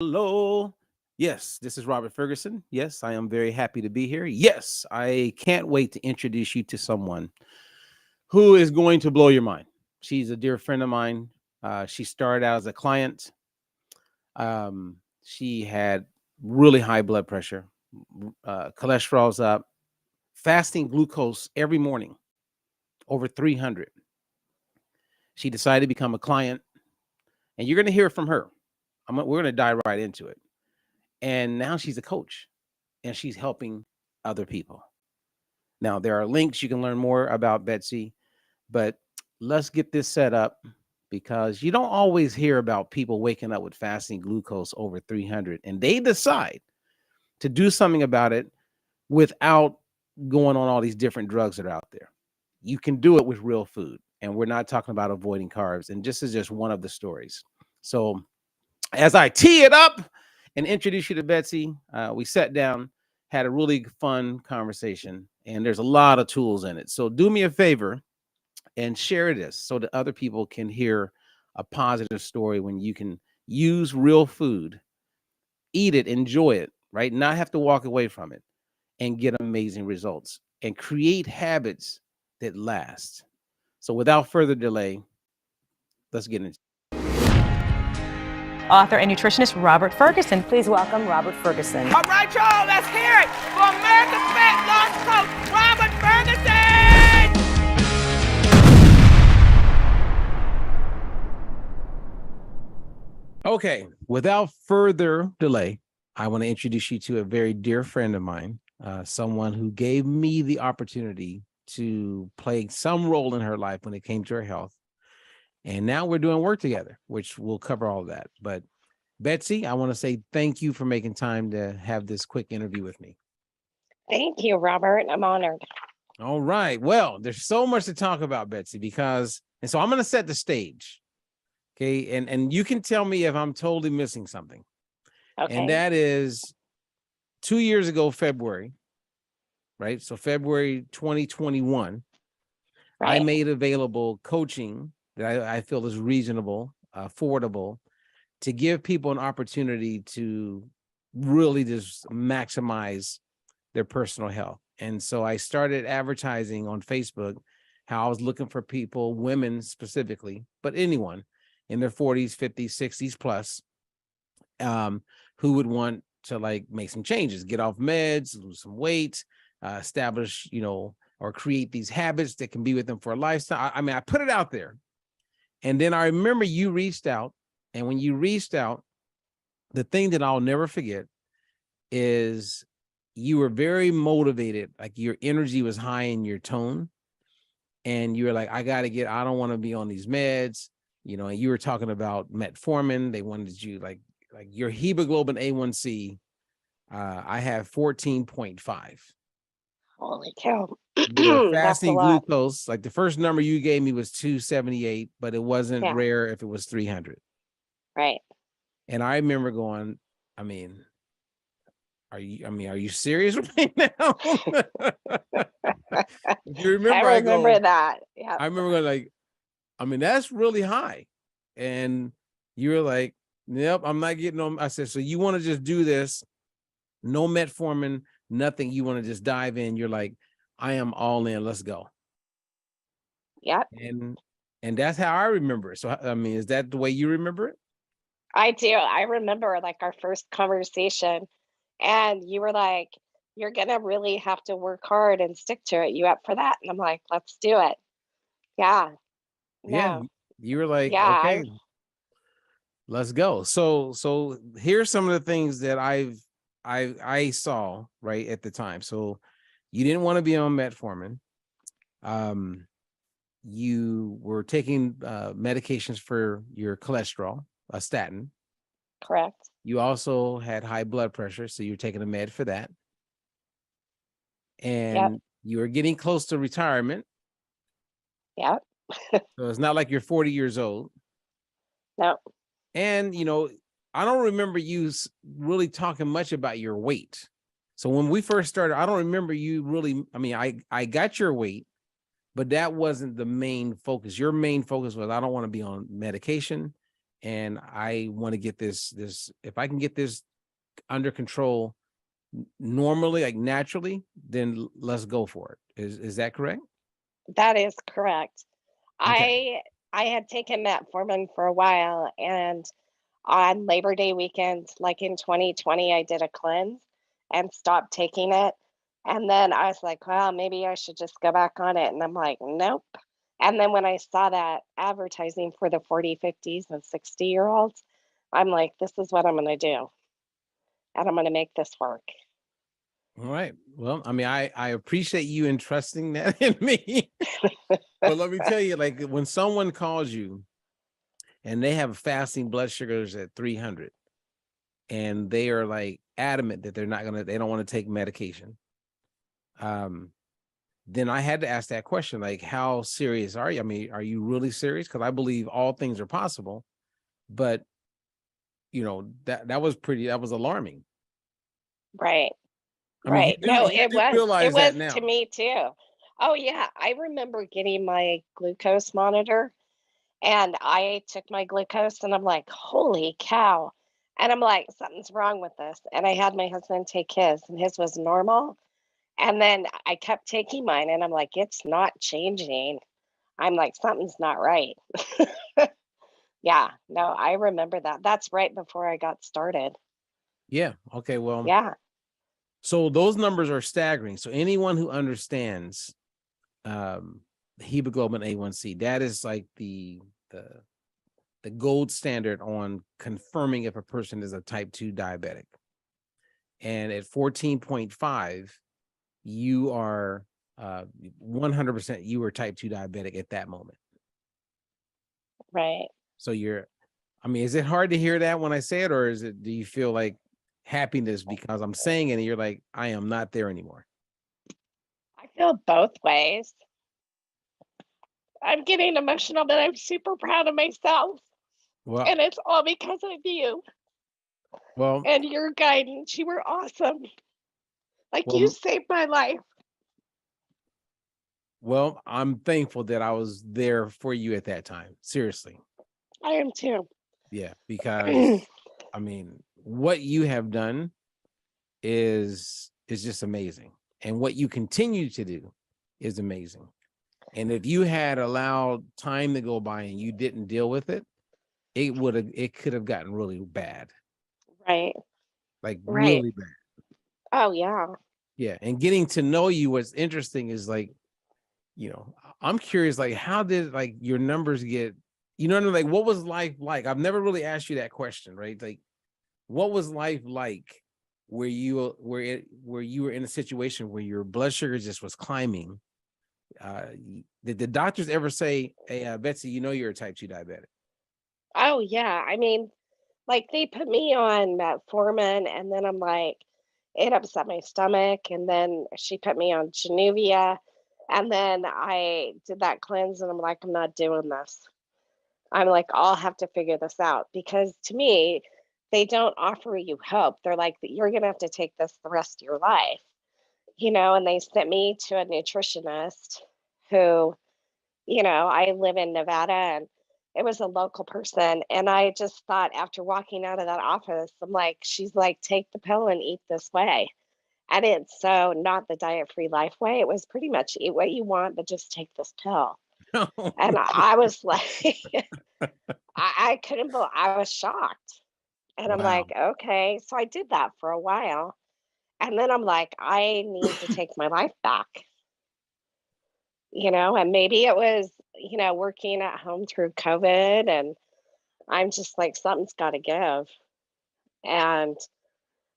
Hello. Yes, this is Robert Ferguson. Yes, I am very happy to be here. Yes, I can't wait to introduce you to someone who is going to blow your mind. She's a dear friend of mine. She started out as a client. She had really high blood pressure, cholesterol's up, fasting glucose every morning, over 300. She decided to become a client, and you're going to hear from her. We're going to dive right into it. And now she's a coach and she's helping other people. Now, there are links you can learn more about Betsy, but let's get this set up because you don't always hear about people waking up with fasting glucose over 300 and they decide to do something about it without going on all these different drugs that are out there. You can do it with real food, and we're not talking about avoiding carbs. And this is just one of the stories. So, as I tee it up and introduce you to Betsy, we sat down, had a really fun conversation, and there's a lot of tools in it. So do me a favor and share this so that other people can hear a positive story when you can use real food, eat it, enjoy it, right? Not have to walk away from it and get amazing results and create habits that last. So without further delay, let's get into Author and nutritionist Robert Ferguson. Please welcome Robert Ferguson. All right, y'all, let's hear it for America's Fat Loss Coach, Robert Ferguson! Okay, without further delay, I want to introduce you to a very dear friend of mine, someone who gave me the opportunity to play some role in her life when it came to her health. And now we're doing work together, which we'll cover all of that. But Betsy, I want to say thank you for making time to have this quick interview with me. Thank you, Robert. I'm honored. All right. Well, there's so much to talk about, Betsy, and so I'm going to set the stage. Okay. And you can tell me if I'm totally missing something. Okay. And that is 2 years ago, February, right? So February 2021, Right. I made available coaching that I feel is reasonable, affordable, to give people an opportunity to really just maximize their personal health. And so I started advertising on Facebook how I was looking for people, women specifically, but anyone in their 40s, 50s, 60s plus, who would want to like make some changes, get off meds, lose some weight, establish, or create these habits that can be with them for a lifestyle. I mean, I put it out there. And then I remember you reached out. And when you reached out, the thing that I'll never forget is you were very motivated. Like your energy was high in your tone. And you were like, I don't want to be on these meds. And you were talking about metformin. They wanted you like your hemoglobin A1C. I have 14.5. Holy cow. Your That's a fasting lot. glucose, like the first number you gave me was 278, but it wasn't Yeah. rare if it was 300. Right. And I remember going, are you serious right now? You remember I remember that. Yeah. I remember going like, that's really high. And you were like, yep, I'm not getting on. I said, so you want to just do this? No metformin, nothing. You want to just dive in. You're like, I am all in. Let's go. Yep. And that's how I remember it. So, is that the way you remember it? I do. I remember like our first conversation, and you were like, you're going to really have to work hard and stick to it. You up for that? And I'm like, let's do it. Yeah. Yeah. No. You were like, Yeah. okay, let's go. So here's some of the things that I saw right at the time. So you didn't want to be on metformin. You were taking medications for your cholesterol, a statin. Correct. You also had high blood pressure, so you're taking a med for that. And you were getting close to retirement. Yep. So it's not like you're 40 years old. No. And, I don't remember you really talking much about your weight. So when we first started, I don't remember you really, I got your weight, but that wasn't the main focus. Your main focus was, I don't want to be on medication and I want to get this, if I can get this under control normally, like naturally, then let's go for it. Is that correct? That is correct. Okay. I had taken metformin for a while, and on Labor Day weekend, like in 2020, I did a cleanse and stopped taking it. And then I was like, well, maybe I should just go back on it. And I'm like, nope. And then when I saw that advertising for the 40, 50s, and 60-year-olds, I'm like, this is what I'm going to do. And I'm going to make this work. All right. Well, I mean, I appreciate you entrusting that in me. But let me tell you, like when someone calls you and they have fasting blood sugars at 300 and they are like adamant that they don't want to take medication. Then I had to ask that question, like, how serious are you? I mean, are you really serious? Because I believe all things are possible, but that was alarming. Right. I mean, Right. No, you do it realize that was to now. me too. Oh yeah, I remember getting my glucose monitor, and I took my glucose and I'm like, "Holy cow." And I'm like, "Something's wrong with this." And I had my husband take his, and his was normal. And then I kept taking mine and I'm like, "It's not changing." I'm like, "Something's not right." Yeah, no, I remember that. That's right before I got started. Yeah. Okay. Well, Yeah. so those numbers are staggering. So anyone who understands hemoglobin A1C, that is like the gold standard on confirming if a person is a type 2 diabetic. And at 14.5, you are 100% you were type 2 diabetic at that moment. Right. So I mean, is it hard to hear that when I say it, or do you feel like happiness because I'm saying it and you're like, I am not there anymore? I feel both ways. I'm getting emotional, but I'm super proud of myself. Well, And it's all because of you well, and your guidance. You were awesome. Like you well, saved my life. well, I'm thankful that I was there for you at that time. Seriously. I am too. Yeah, because I mean, what you have done is just amazing. And what you continue to do is amazing. And if you had allowed time to go by and you didn't deal with it, it could have gotten really bad. Right. Like Right. really bad. Oh yeah. Yeah. And getting to know you, what's interesting is like, I'm curious, like, how did like your numbers get, like what was life like? I've never really asked you that question, right? Like, what was life like where you were in a situation where your blood sugar just was climbing? Did the doctors ever say, hey, Betsy, you're a type 2 diabetic? Oh yeah. I mean, like they put me on metformin and then I'm like, it upset my stomach. And then she put me on Januvia. And then I did that cleanse and I'm like, I'm not doing this. I'm like, I'll have to figure this out because to me, they don't offer you hope. They're like, you're going to have to take this the rest of your life, and they sent me to a nutritionist who, I live in Nevada and it was a local person. And I just thought after walking out of that office, I'm like, she's like, take the pill and eat this way. And it's so not the diet free life way. It was pretty much eat what you want, but just take this pill. And I was like, I couldn't believe, I was shocked. And I'm Wow. like, okay. So I did that for a while. And then I'm like, I need to take my life back, and maybe it was, working at home through COVID. And I'm just like, something's got to give. And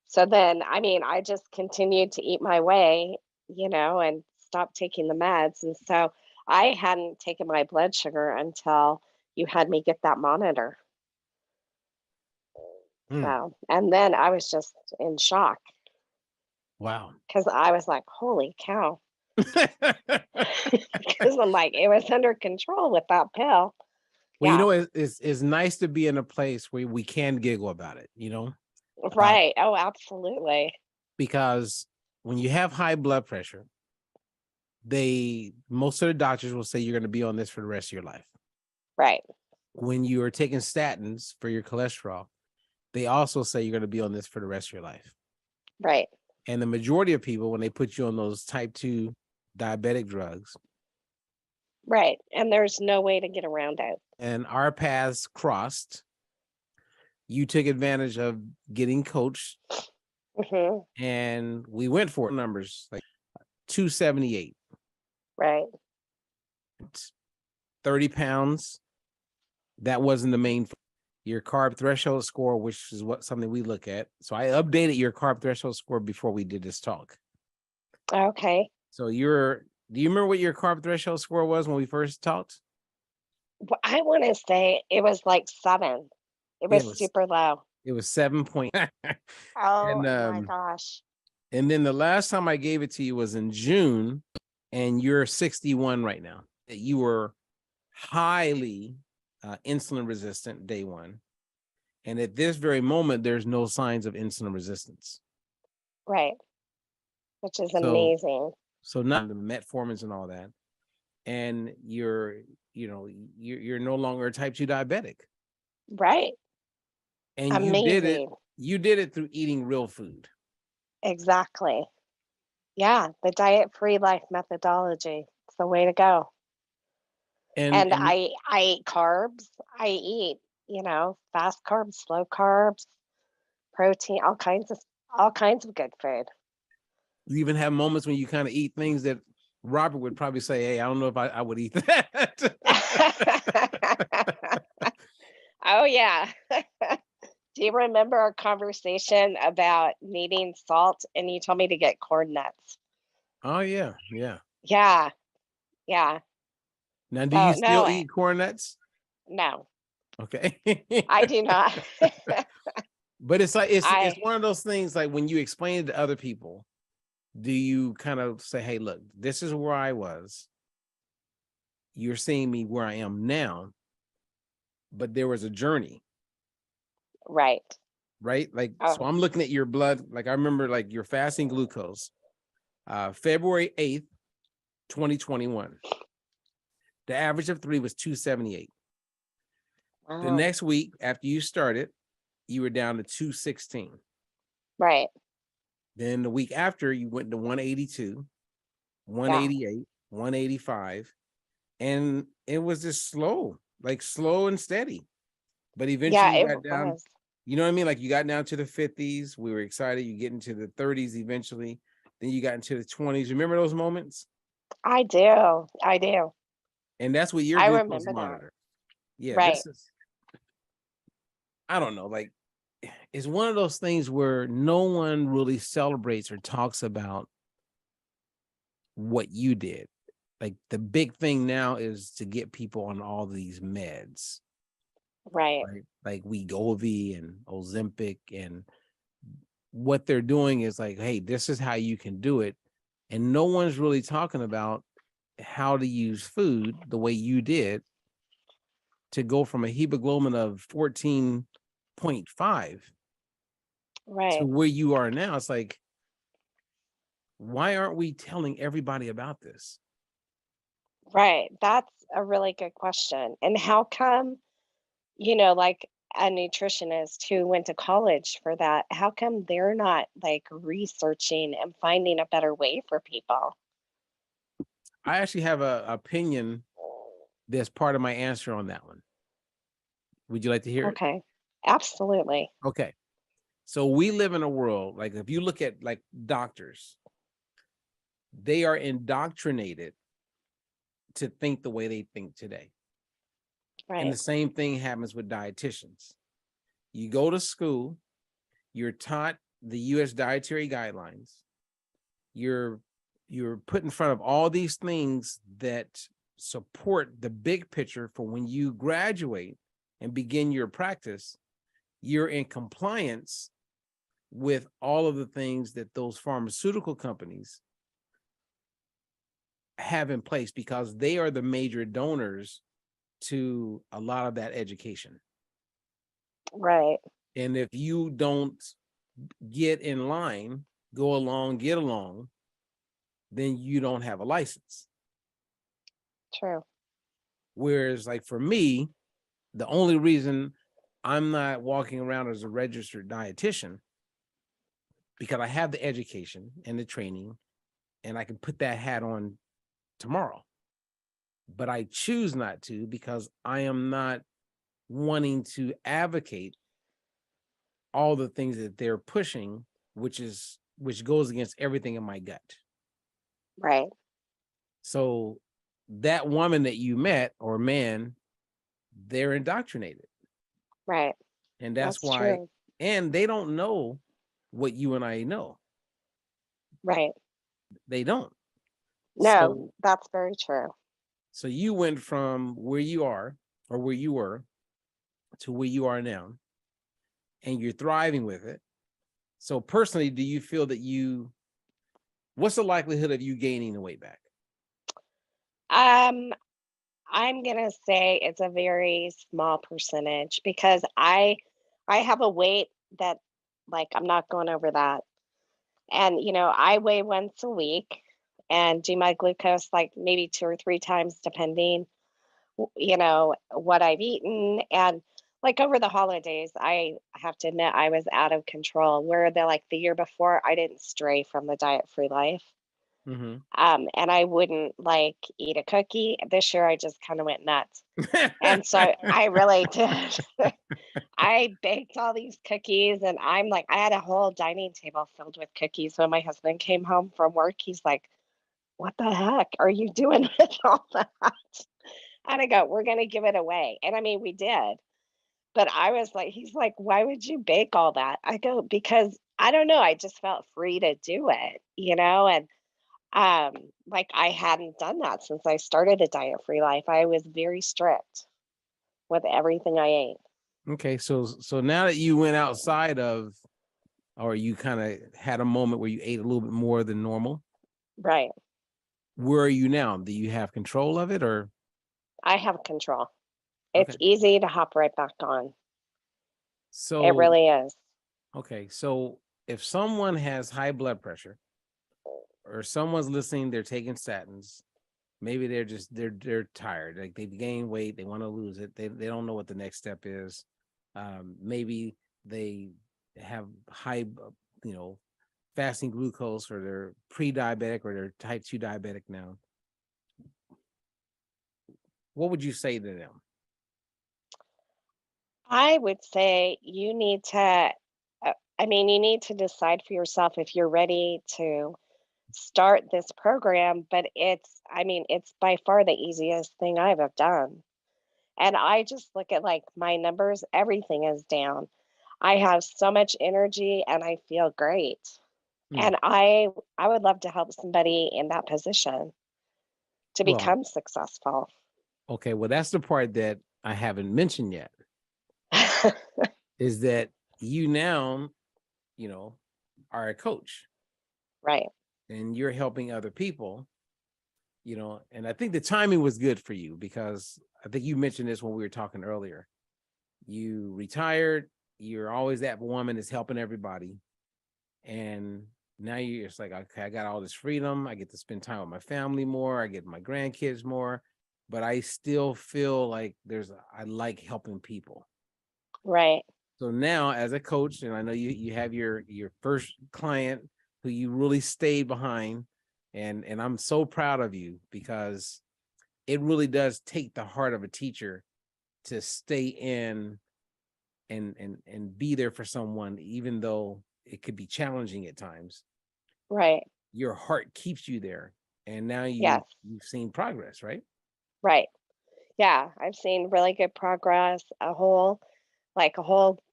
so then, I mean, I just continued to eat my way, and stopped taking the meds. And so I hadn't taken my blood sugar until you had me get that monitor. Hmm. So, and then I was just in shock Wow. because I was like, holy cow. Because I'm like, it was under control with that pill. Well, Yeah, it's nice to be in a place where we can giggle about it, uh, right. Oh, absolutely. because when you have high blood pressure, most of the doctors will say you're going to be on this for the rest of your life. Right. when you are taking statins for your cholesterol, they also say you're going to be on this for the rest of your life. Right. And the majority of people, when they put you on those type 2 diabetic drugs, Right. And there's no way to get around it. and our paths crossed, you took advantage of getting coached, Hmm. and we went for numbers like 278, Right. 30 pounds. That wasn't the main. Your carb threshold score, which is something we look at. So I updated your carb threshold score before we did this talk. Okay. So do you remember what your carb threshold score was when we first talked? Well, I want to say it was like 7. It Yeah, was super low. it was 7 point. Oh And my gosh. and then the last time I gave it to you was in June, and you're 61 right now. You were highly insulin resistant day 1. And at this very moment, there's no signs of insulin resistance. Right. Which is So amazing. not the metformins and all that. And you're no longer a type 2 diabetic. Right. And Amazing. you did it through eating real food. Exactly. Yeah, the diet-free life methodology. It's the way to go. And I eat carbs. I eat, fast carbs, slow carbs, protein, all kinds of good food. you even have moments when you kind of eat things that Robert would probably say, hey, I don't know if I would eat that. Oh yeah. Do you remember our conversation about needing salt and you told me to get corn nuts? Oh yeah, yeah. Yeah. Yeah. Now, do So you still eat corn nuts? no, Okay. I do not. But it's like it's I one of those things, like when you explain it to other people, do you kind of say, hey, look, this is where I was. You're seeing me where I am now, but there was a journey. right. Right? Like, so Oh, I'm looking at your blood. Like, I remember like your fasting glucose, February 8th, 2021. The average of 3 was 278. The wow. next week after you started, you were down to 216. Right. Then the week after, you went to 182, Yeah. 188, 185. And it was just slow and steady. But eventually Yeah, you it got down, was. you know what I mean? Like you got down to the 50s. We were excited. You get into the 30s eventually. Then you got into the 20s. Remember those moments? I do. I do. And that's what your I glucose remember that. monitor. Yeah, Right. this is, I don't know, like it's one of those things where no one really celebrates or talks about what you did. Like the big thing now is to get people on all these meds, Right. right? Like Wegovy and Ozempic, and what they're doing is like, hey, this is how you can do it. And no one's really talking about how to use food the way you did to go from a hemoglobin of 14.5 to Right. where you are now. It's like, why aren't we telling everybody about this? Right. That's a really good question. And how come, like a nutritionist who went to college for that, how come they're not like researching and finding a better way for people? I actually have a opinion that's part of my answer on that one. Would you like to hear it? Okay. Absolutely. Okay. So we live in a world, like if you look at like doctors, they are indoctrinated to think the way they think today. And Right. the same thing happens with dietitians. You go to school, you're taught the US dietary guidelines. You're put in front of all these things that support the big picture for when you graduate and begin your practice. You're in compliance with all of the things that those pharmaceutical companies have in place because they are the major donors to a lot of that education. Right. And if you don't get in line, go along, get along, then you don't have a license. True. Whereas like for me, The only reason I'm not walking around as a registered dietitian because I have the education and the training and I can put that hat on tomorrow. But I choose not to because I am not wanting to advocate all the things that they're pushing, which goes against everything in my gut. Right. So that woman that you met or man, they're indoctrinated. Right. And that's That's why, true. and they don't know what you and I know. Right. They don't. No, that's very true. So you went from where you are or where you were to where you are now, and you're thriving with it. So personally, do you feel that what's the likelihood of you gaining the weight back? I'm gonna say it's a very small percentage because I have a weight that, like, I'm not going over that. And I weigh once a week and do my glucose like maybe 2 or 3 times depending what I've eaten. And like over the holidays, I have to admit I was out of control. Where the year before, I didn't stray from the diet-free life. Mm-hmm. And I wouldn't like eat a cookie. This year I just kind of went nuts. And so I really did. I baked all these cookies and I had a whole dining table filled with cookies. When my husband came home from work, he's like, "What the heck are you doing with all that?" And I go, "We're going to give it away." And I mean, we did. But I was like, he's like, "Why would you bake all that?" I go, "Because I don't know. I just felt free to do it. And like I hadn't done that since I started the diet-free life. I was very strict with everything I ate. Okay, so now that you went outside of, or you kind of had a moment where you ate a little bit more than normal, Right. where are you now? Do you have control of it, or? I have control. It's Okay, easy to hop right back on. It so really is. okay, so if someone has high blood pressure, or someone's listening, they're taking statins, maybe they're tired, like they've gained weight, they want to lose it, they don't know what the next step is. Maybe they have high, fasting glucose, or they're pre-diabetic, or they're type 2 diabetic now. What would you say to them? I would say you need to, you need to decide for yourself if you're ready to start this program, but it's by far the easiest thing I've ever done. And I just look at like my numbers, everything is down. I have so much energy and I feel great. Hmm. And I would love to help somebody in that position to Well, become successful. okay, well, that's the part that I haven't mentioned yet, is that you now, you know, are a coach Right. and you're helping other people, and I think the timing was good for you because I think you mentioned this when we were talking earlier. You retired, you're always that woman that's helping everybody. And now you're just like, okay, I got all this freedom. I get to spend time with my family more. I get my grandkids more, but I still feel like I like helping people. Right. So now as a coach, and I know you have your first client who you really stayed behind, and I'm so proud of you because it really does take the heart of a teacher to stay in and be there for someone, even though it could be challenging at times. Right. Your heart keeps you there, and now Yes. you've seen progress, right? Right. Yeah. I've seen really good progress, a whole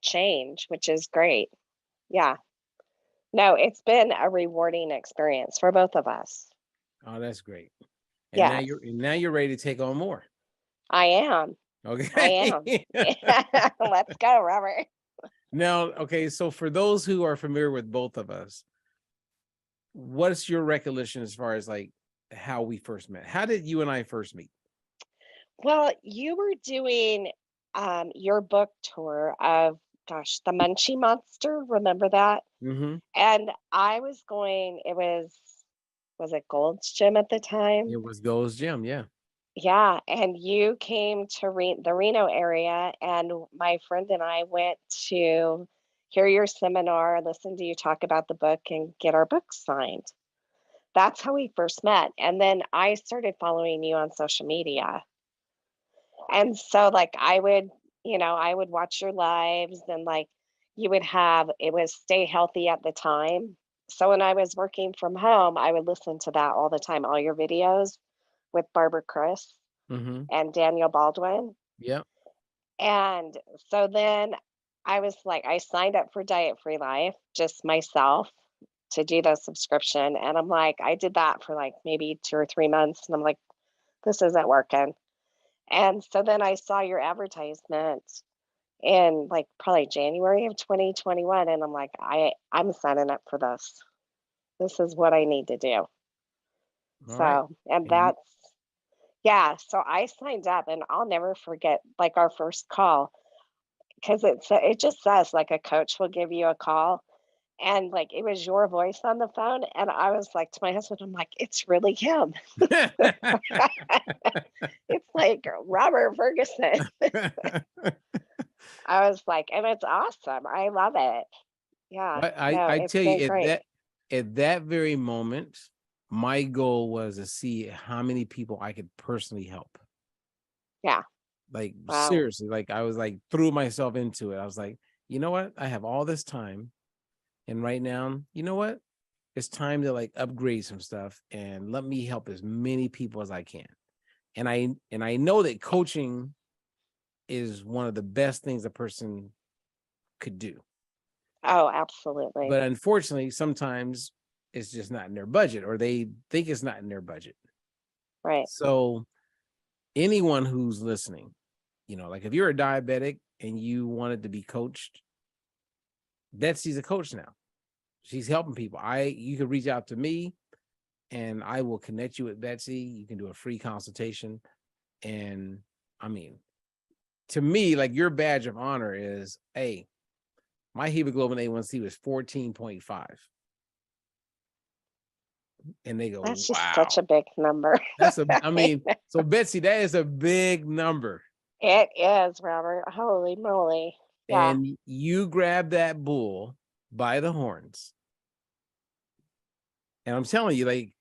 change, which is great. Yeah. No, it's been a rewarding experience for both of us. Oh, that's great. And Yes, now you're ready to take on more. I am. I Okay. am. Let's go, Robert. Now, okay, so for those who are familiar with both of us, what's your recollection as far as like how we first met? How did you and I first meet? Well, you were doing your book tour of, gosh, the Munchie Monster. Remember that? Mm-hmm. And I was was it Gold's Gym at the time? It was Gold's Gym, yeah. Yeah, and you came to the Reno area, and my friend and I went to hear your seminar, listen to you talk about the book, and get our book signed. That's how we first met. And then I started following you on social media. And so, like, I would watch your lives, and like, you would have it was Stay Healthy at the time. So when I was working from home, I would listen to that all the time, all your videos with Barbara Chris Mm-hmm. and Daniel Baldwin. Yep. And so then I was like, I signed up for Diet Free Life, just myself, to do the subscription. And I'm like, I did that for like maybe 2 or 3 months. And I'm like, this isn't working. And so then I saw your advertisement in like probably January of 2021. And I'm like, I'm signing up for this. This is what I need to do. All right. So, and And you, that's, yeah. So I signed up, and I'll never forget like our first call, because it just says like a coach will give you a call, and like it was your voice on the phone, and I was like to my husband, I'm like, it's really him. It's like Robert Ferguson. I was like, and it's awesome. I love it. Yeah, But no, I it's tell been you, great. at that very moment, my goal was to see how many people I could personally help. Yeah. Like Wow. seriously, like I was like threw myself into it. I was like, you know what? I have all this time, and right now, you know what? It's time to like upgrade some stuff and let me help as many people as I can. And I know that coaching is one of the best things a person could do. Oh, absolutely. But unfortunately, sometimes it's just not in their budget, or they think it's not in their budget. Right. So anyone who's listening, like if you're a diabetic and you wanted to be coached, Betsy's a coach now. She's helping people. You can reach out to me and I will connect you with Betsy. You can do a free consultation. And I mean, to me, like your badge of honor is, hey, my hemoglobin A1C was 14.5. And they go, That's just wow. such a big number. So Betsy, that is a big number. It is, Robert. Holy moly. Yeah. And you grab that bull by the horns. And I'm telling you, like,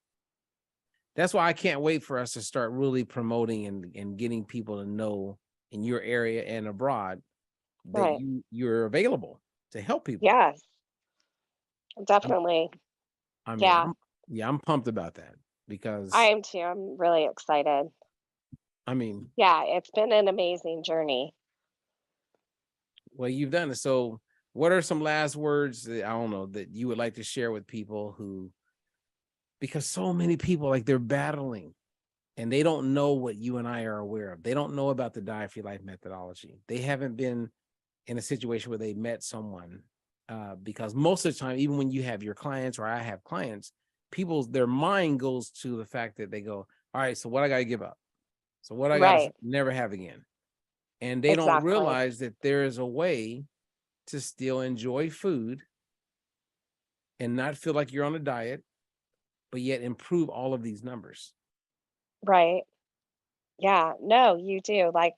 that's why I can't wait for us to start really promoting and getting people to know in your area and abroad that Right. you're available to help people. Yes. Definitely. I mean, Yeah. I'm pumped about that because I am too. I'm really excited. I mean, Yeah, it's been an amazing journey. well, you've done it. So what are some last words that I don't know that you would like to share with people because so many people, like, they're battling and they don't know what you and I are aware of. They don't know about the Diet Free Life methodology. They haven't been in a situation where they met someone, because most of the time, even when you have your clients or I have clients, their mind goes to the fact that they go, all right, so what I got to give up? So what I got to Right. never have again? And they don't Exactly. realize that there is a way to still enjoy food and not feel like you're on a diet, but yet improve all of these numbers. Right. Yeah. No, you do. Like,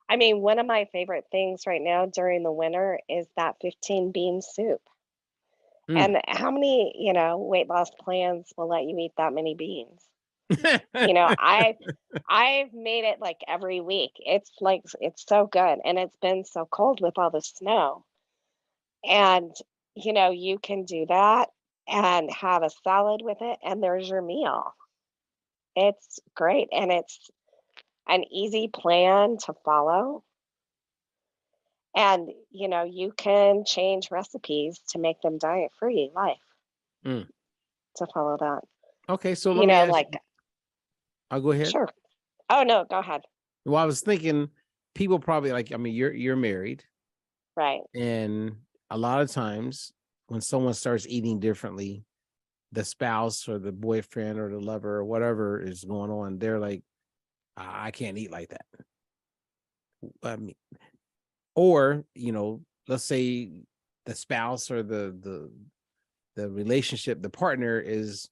I mean, one of my favorite things right now during the winter is that 15 bean soup. Mm. And how many, weight loss plans will let you eat that many beans? I've made it like every week. It's like it's so good, and it's been so cold with all the snow. And you can do that and have a salad with it, and there's your meal. It's great, and it's an easy plan to follow. And you can change recipes to make them diet free life Mm. to follow that. Okay, so let me ask Like, you. I'll go ahead. sure. Oh no, go ahead. Well, I was thinking people probably like, I mean, you're married, Right. and a lot of times when someone starts eating differently, the spouse or the boyfriend or the lover or whatever is going on, they're like, I can't eat like that. I mean, or let's say the spouse or the relationship, the partner is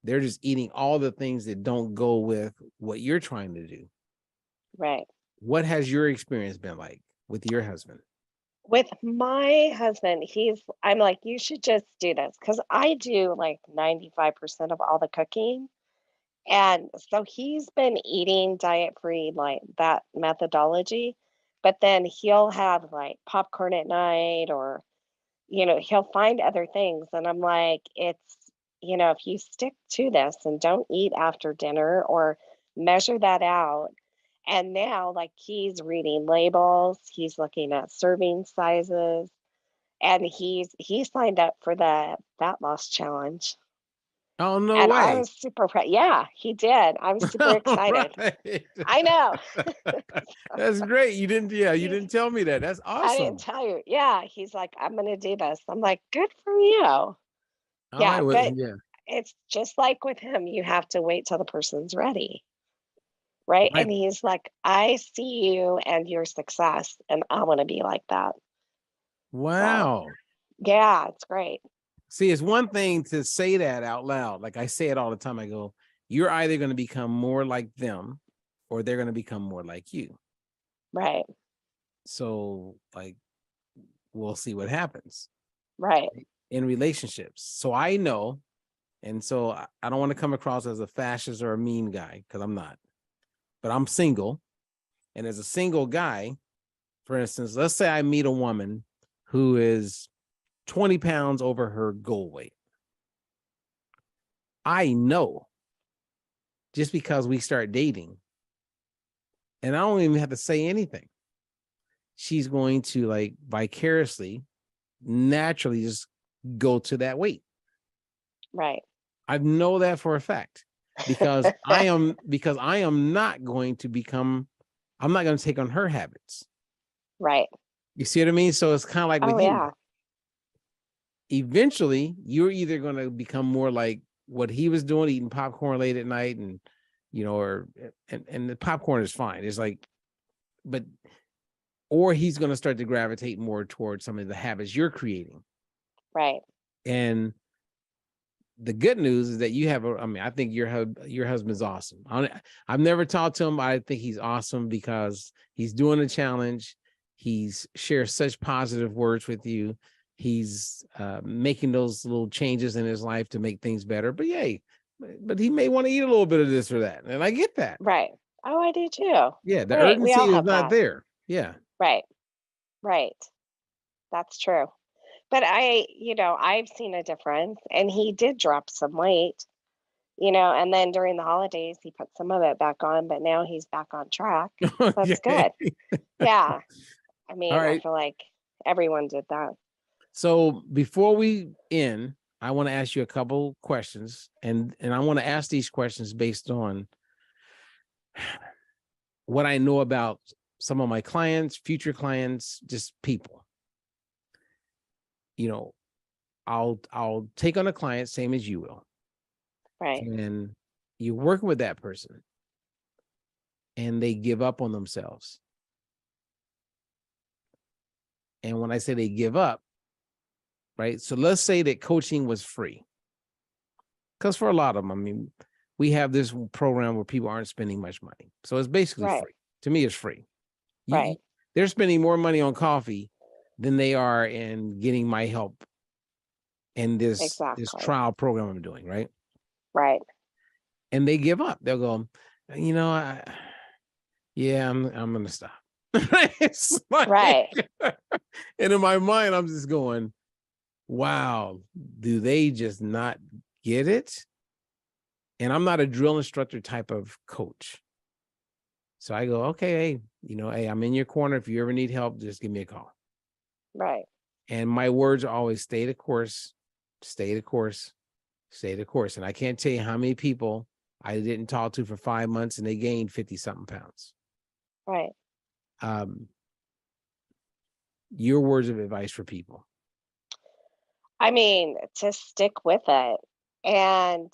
They're just eating all the things that don't go with what you're trying to do. Right. What has your experience been like with your husband? With my husband, I'm like, you should just do this because I do like 95% of all the cooking. And so he's been eating diet free, like that methodology. But then he'll have like popcorn at night or, he'll find other things. And I'm like, if you stick to this and don't eat after dinner or measure that out. And now, like, he's reading labels, he's looking at serving sizes, and he signed up for the fat loss challenge. Oh, no And I way. was yeah, he did. I was super excited. Right. I know. That's great. You He's didn't tell me that. That's I didn't awesome. tell you. Yeah, he's like, "I'm gonna do this." I'm like, "Good for you." All Yeah, right. Well, but yeah. it's just like with him, you have to wait till the person's ready, right? Right. And he's like, "I see you and your success, and I wanna be like that." So, Wow. yeah, it's great. See, it's one thing to say that out loud. Like I say it all the time. I go, you're either going to become more like them or they're going to become more like you. Right, So, like, we'll see what happens right, in relationships. So I know, and so I don't want to come across as a fascist or a mean guy because I'm not, but I'm single. And as a single guy, for instance, let's say I meet a woman who is 20 pounds over her goal weight. I know just because we start dating, and I don't even have to say anything, she's going to like vicariously, naturally just go to that weight. right. I know that for a fact because I am not going to become, I'm not going to take on her habits. Right. You see what I mean? So it's kind of like with Oh, you. yeah. Eventually, you're either going to become more like what he was doing, eating popcorn late at night, and and the popcorn is fine. It's like, but or he's going to start to gravitate more towards some of the habits you're creating. Right. And the good news is that you have I think your husband's awesome. I've never talked to him. I think he's awesome because he's doing a challenge. He's shared such positive words with you. He's making those little changes in his life to make things better. But yay, but he may want to eat a little bit of this or that. And I get that. Right. Oh, I do too. Yeah, the Right. We all urgency is have not that. there. Yeah. Right. Right. That's true. But I've seen a difference and he did drop some weight, and then during the holidays he put some of it back on, but now he's back on track. So that's Okay. good. Yeah. I All mean, I right. feel like everyone did that. So before we end, I want to ask you a couple questions, and I want to ask these questions based on what I know about some of my clients, future clients, just people. I'll take on a client same as you will, Right. and you're working with that person, and they give up on themselves. And when I say they give up, right? So let's say that coaching was free, because for a lot of them, I mean, we have this program where people aren't spending much money, so it's basically Right. free. To me, it's free. Right. They're spending more money on coffee than they are in getting my help in this Exactly. trial program I'm doing, right? Right. And they give up. They'll go, I'm gonna stop. It's like, Right. and in my mind, I'm just going, wow, do they just not get it? And I'm not a drill instructor type of coach. So I go, okay, hey, I'm in your corner. If you ever need help, just give me a call. Right. And my words are always stay the course, stay the course, stay the course. And I can't tell you how many people I didn't talk to for 5 months and they gained 50 something pounds. Right. Your words of advice for people. I mean, to stick with it. And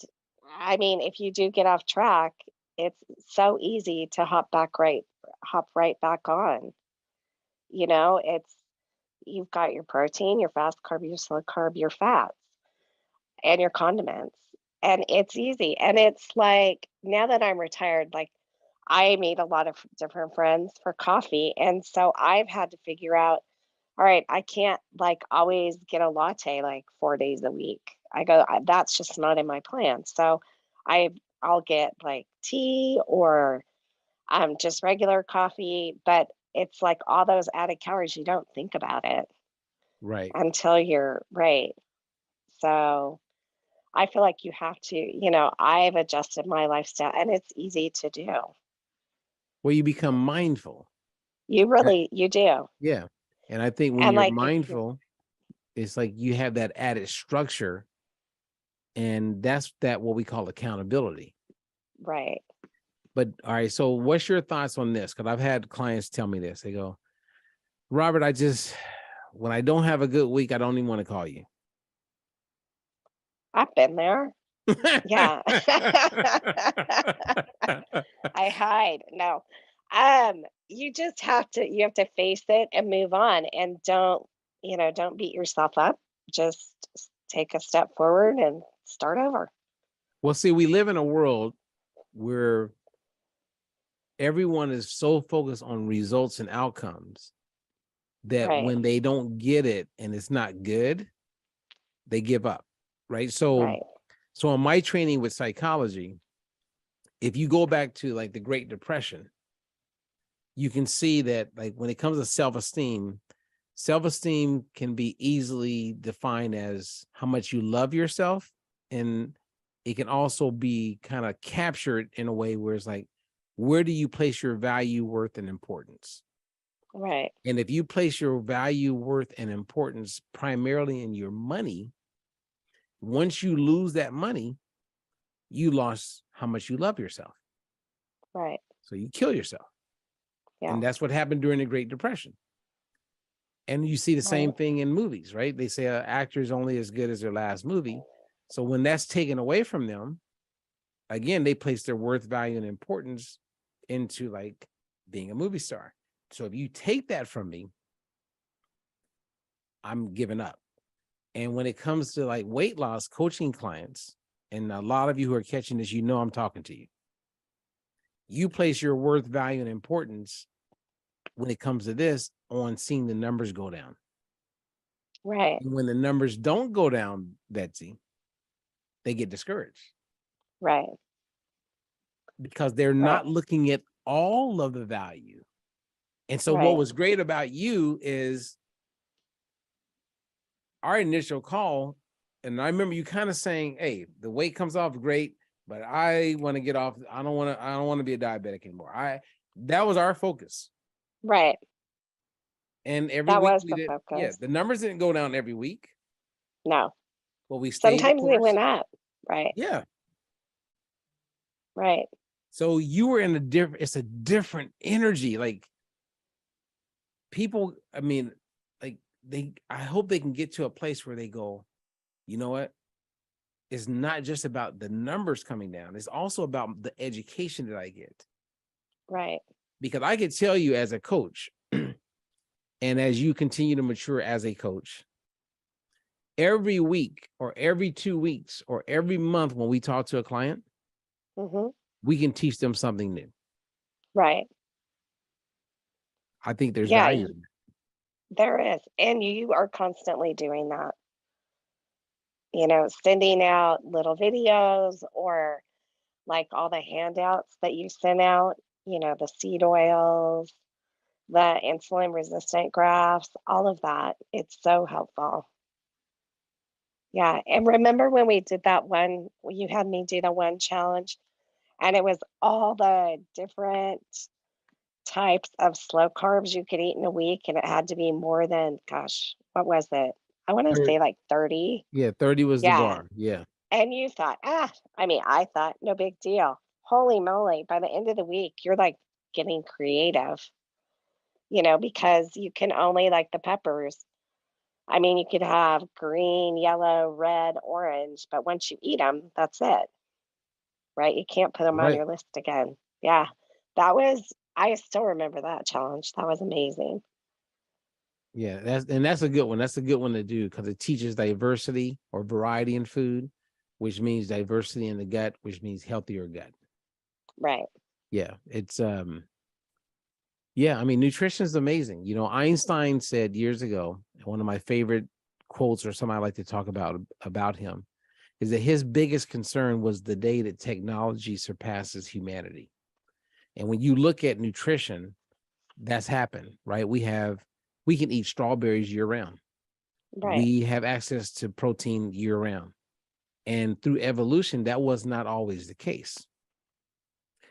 I mean, if you do get off track, it's so easy to hop right back on. It's you've got your protein, your fast carb, your slow carb, your fats, and your condiments. And it's easy. And it's like now that I'm retired, like I made a lot of different friends for coffee. And so I've had to figure out, all right, I can't like always get a latte like 4 days a week. That's just not in my plan. So I I'll get like tea or just regular coffee, but it's like all those added calories, you don't think about it Right. until you're right. So I feel like you have to, I've adjusted my lifestyle and it's easy to do. Well, you become mindful. You do. Yeah. And I think when And you're like you're mindful, it's like you have that added structure, and that's what we call accountability. right. But all right, so what's your thoughts on this? Because I've had clients tell me this. They go, Robert, when I don't have a good week, I don't even want to call you. I've been there. Yeah. I hide. No. You have to face it and move on and don't beat yourself up. Just take a step forward and start over. Well, see, we live in a world where everyone is so focused on results and outcomes that Right. when they don't get it and it's not good, they give up. Right. So, Right. so in my training with psychology, if you go back to like the Great Depression, you can see that like when it comes to self-esteem can be easily defined as how much you love yourself. And it can also be kind of captured in a way where it's like, where do you place your value, worth, and importance? Right. And if you place your value, worth, and importance primarily in your money, once you lose that money, you lost how much you love yourself. Right. So you kill yourself. Yeah. And that's what happened during the Great Depression. And you see the same Right. thing in movies, right? They say an actor is only as good as their last movie. So when that's taken away from them, again, they place their worth, value, and importance into like being a movie star. So if you take that from me, I'm giving up. And when it comes to like weight loss coaching clients, and a lot of you who are catching this, I'm talking to you. You place your worth, value, and importance when it comes to this on seeing the numbers go down. Right. And when the numbers don't go down, Betsy, they get discouraged Right. because they're Right. not looking at all of the value. And so what Right. was great about you is our initial call, and I remember you kind of saying, hey, the weight comes off great, but I want to get off. I don't want to be a diabetic anymore. That was our focus. Right. And every That week was we the did, focus. the numbers didn't go down every week, No. but we stayed the Sometimes they course. went up. Right. Yeah. Right. So you were in it's a different energy. Like people, I mean, like I hope they can get to a place where they go, you know what? It's not just about the numbers coming down. It's also about the education that I get. Right. Because I could tell you as a coach, and as you continue to mature as a coach, every week or every 2 weeks or every month when we talk to a client, Mm-hmm. we can teach them something new. Right. I think there's Yeah, value in that. there is. And you are constantly doing that, sending out little videos or like all the handouts that you send out, the seed oils, the insulin resistant graphs, all of that. It's so helpful. Yeah. And remember when we did you had me do the one challenge and it was all the different types of slow carbs you could eat in a week, and it had to be more than, gosh, what was it? I want to say like 30. Yeah, 30 was the Yeah. bar. Yeah. And you thought, I thought, no big deal. Holy moly. By the end of the week, you're like getting creative, because you can only like the peppers. I mean, you could have green, yellow, red, orange, but once you eat them, that's it, right? You can't put them on Right. your list again. Yeah. I still remember that challenge. That was amazing. Yeah, that's a good one. That's a good one to do because it teaches diversity or variety in food. which means diversity in the gut, which means healthier gut. Right. Yeah, it's yeah, I mean, nutrition is amazing. You know, Einstein said years ago, one of my favorite quotes or something I like to talk about him is that his biggest concern was the day that technology surpasses humanity. And when you look at nutrition, that's happened, right? We can eat strawberries year round. Right. We have access to protein year round. And through evolution, that was not always the case.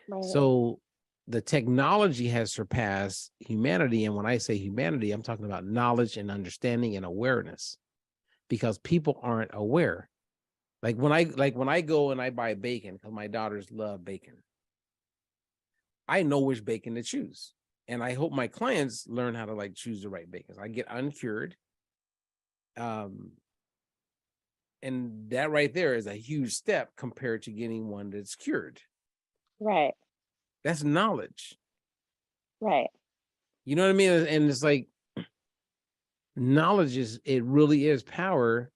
Right. So the technology has surpassed humanity. And when I say humanity, I'm talking about knowledge and understanding and awareness, because people aren't aware. Like when I go and I buy bacon, because my daughters love bacon, I know which bacon to choose. And I hope my clients learn how to like choose the right bacon. I get uncured. And that right there is a huge step compared to getting one that's cured. Right. That's knowledge. Right. You know what I mean? And it's like knowledge it really is power,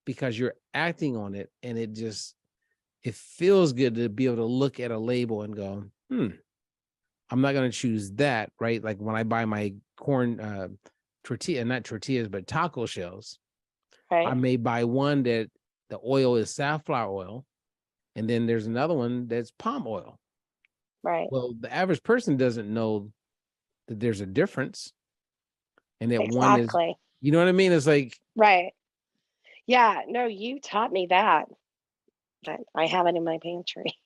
because you're acting on it, and it feels good to be able to look at a label and go, I'm not going to choose that, right? Like when I buy my corn tortilla, not tortillas, but taco shells, Right. I may buy one that the oil is safflower oil, and then there's another one that's palm oil. Right. Well, the average person doesn't know that there's a difference, and that one is, Exactly. you know what I mean? It's like, Right. Yeah. No, you taught me that. That I have it in my pantry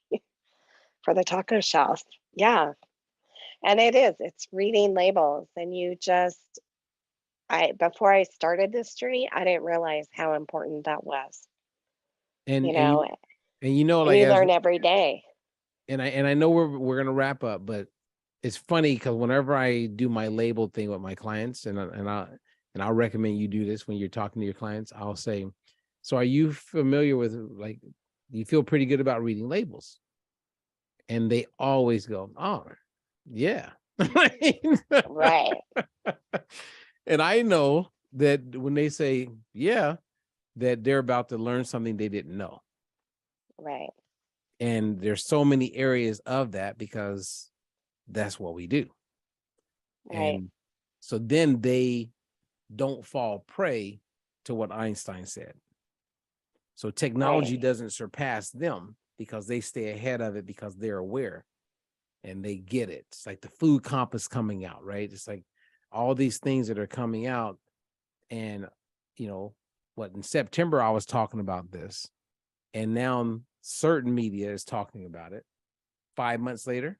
for the taco shells. Yeah. And it's reading labels. And before I started this street, I didn't realize how important that was, and you and know, you and you know, and like you as learn every day. and I know we're gonna wrap up, but it's funny because whenever I do my label thing with my clients, and I'll recommend you do this when you're talking to your clients, I'll say, so are you familiar with, like, do you feel pretty good about reading labels? And they always go, oh, yeah. Right. And I know that when they say, yeah, that they're about to learn something they didn't know. Right. And there's so many areas of that, because that's what we do. Right. And so then they don't fall prey to what Einstein said. So technology Right. doesn't surpass them, because they stay ahead of it, because they're aware and they get it. It's like the food compass coming out, right? It's like all these things that are coming out. And, in September, I was talking about this, and now certain media is talking about it 5 months later.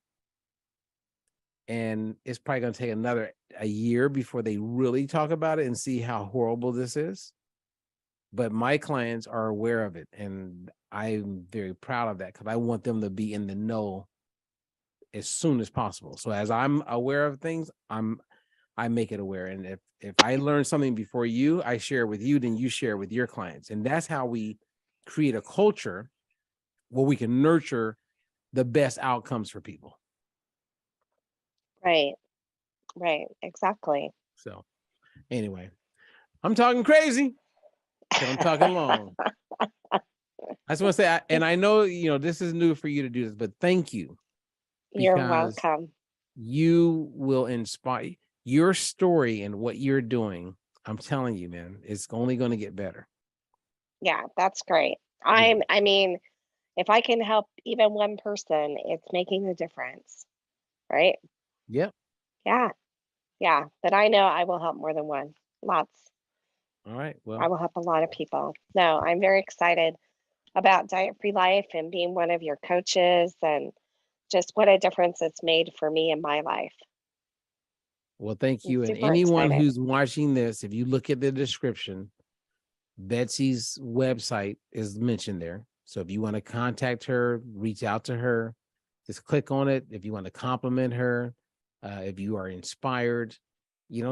And it's probably going to take a year before they really talk about it and see how horrible this is. But my clients are aware of it, and I'm very proud of that, because I want them to be in the know as soon as possible. So as I'm aware of things, I make it aware. And if I learn something before you, I share it with you, then you share it with your clients. And that's how we create a culture where we can nurture the best outcomes for people. Right. Right. Exactly. So anyway, I'm talking crazy, and I'm talking long. I just want to say, and I know, this is new for you to do this, but thank you, You're because welcome. you will inspire. Your story and what you're doing, I'm telling you, man, it's only going to get better. Yeah, that's great. Yeah. I mean, if I can help even one person, it's making a difference. Right? Yep. Yeah. Yeah. But I know I will help more than one. Lots. All right. I Well, will help a lot of people. No, I'm very excited about Diet Free Life and being one of your coaches, and just what a difference it's made for me in my life. thank I'm you. And super anyone excited. who's watching this, if you look at the description, Betsy's website is mentioned there. So if you want to contact her, reach out to her, just click on it. If you want to compliment her, if you are inspired,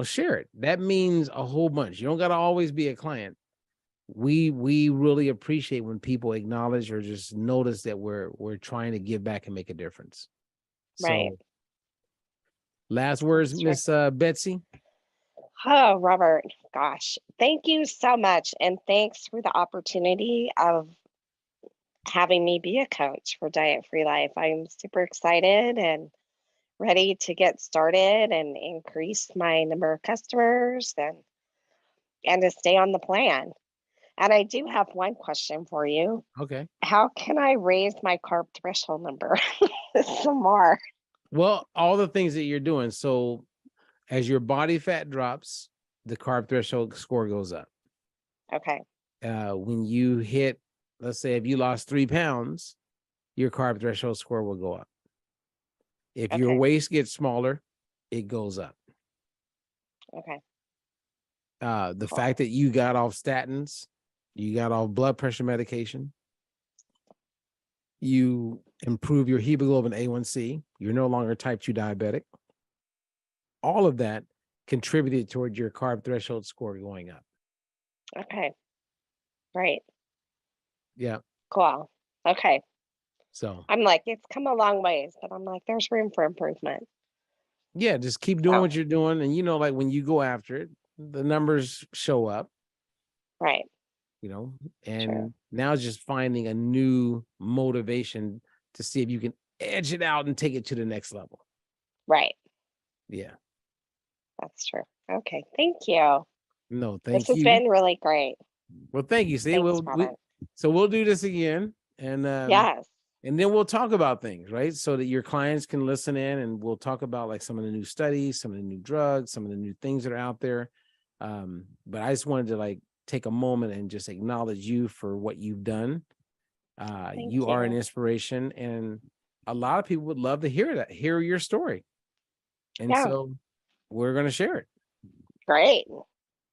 share it. That means a whole bunch. You don't got to always be a client. We really appreciate when people acknowledge or just notice that we're trying to give back and make a difference. Right. So last words, That's Miss Betsy. Oh, Robert, gosh, thank you so much. And thanks for the opportunity of having me be a coach for Diet Free Life. I'm super excited and ready to get started and increase my number of customers and to stay on the plan. And I do have one question for you. Okay. How can I raise my carb threshold number some more? Well, all the things that you're doing. So as your body fat drops, the carb threshold score goes up. Okay. When you hit, let's say if you lost 3 pounds, your carb threshold score will go up. If your Okay. waist gets smaller, it goes up. Okay. The fact that you got off statins, you got off blood pressure medication, you improve your hemoglobin A1C, you're no longer type 2 diabetic. All of that contributed toward your carb threshold score going up. Okay. Right. Yeah. Cool. Okay. So I'm like, it's come a long ways, but I'm like, there's room for improvement. yeah, just keep doing So, what you're doing. And like when you go after it, the numbers show up, right. and True. now it's just finding a new motivation to see if you can edge it out and take it to the next level. Right. Yeah. That's true. Okay. Thank you. No, This thank has you. been really great. Well, thank you. See, Thanks, Robert. so we'll do this again, and Yes. and then we'll talk about things, right? So that your clients can listen in, and we'll talk about like some of the new studies, some of the new drugs, some of the new things that are out there. But I just wanted to like take a moment and just acknowledge you for what you've done. Thank You are an you. inspiration, and a lot of people would love to hear your story. And Yeah. so we're going to share it. Great.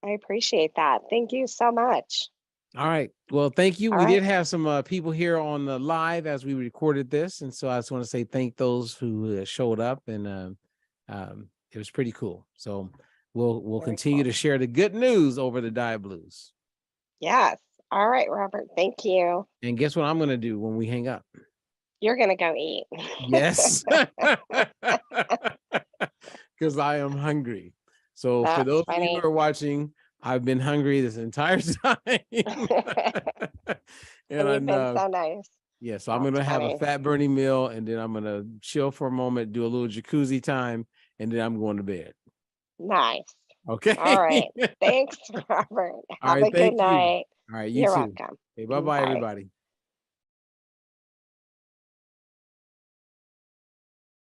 I appreciate that. Thank you so much. All right. Well, thank you. All We right. did have some people here on the live as we recorded this. And so I just want to say thank those who showed up, and it was pretty cool. So we'll Very continue cool. to share the good news over the Diet Blues. Yes. All right, Robert. Thank you. And guess what I'm going to do when we hang up? You're going to go eat. Yes. Because I am hungry. So for That's those of you funny. who are watching, I've been hungry this entire time. And you've been so nice. Yeah, so I'm That's gonna have a funny. fat burning meal, and then I'm gonna chill for a moment, do a little jacuzzi time, and then I'm going to bed. Nice. Okay. All right. Thanks, Robert. All Have right. a good Thank you. night. All right. You You're too. welcome. Okay. Bye-bye, Bye. everybody.